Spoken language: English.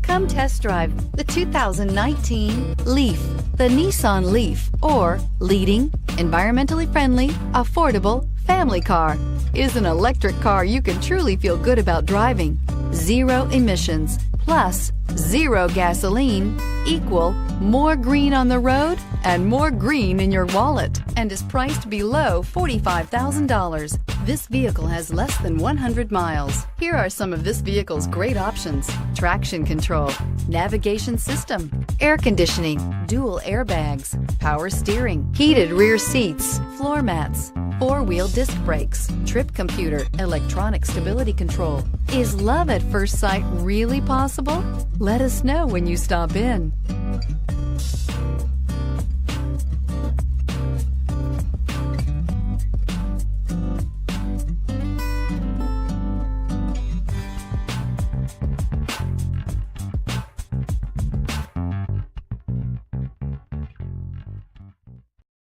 Come test drive the 2019 Leaf. The Nissan Leaf, or leading, environmentally friendly, affordable family car, is an electric car you can truly feel good about driving. Zero emissions plus zero gasoline equal more green on the road and more green in your wallet, and is priced below $45,000. This vehicle has less than 100 miles. Here are some of this vehicle's great options: traction control, navigation system, air conditioning, dual airbags, power steering, heated rear seats, floor mats, four-wheel disc brakes, trip computer, electronic stability control. Is love at first sight really possible? Let us know when you stop in.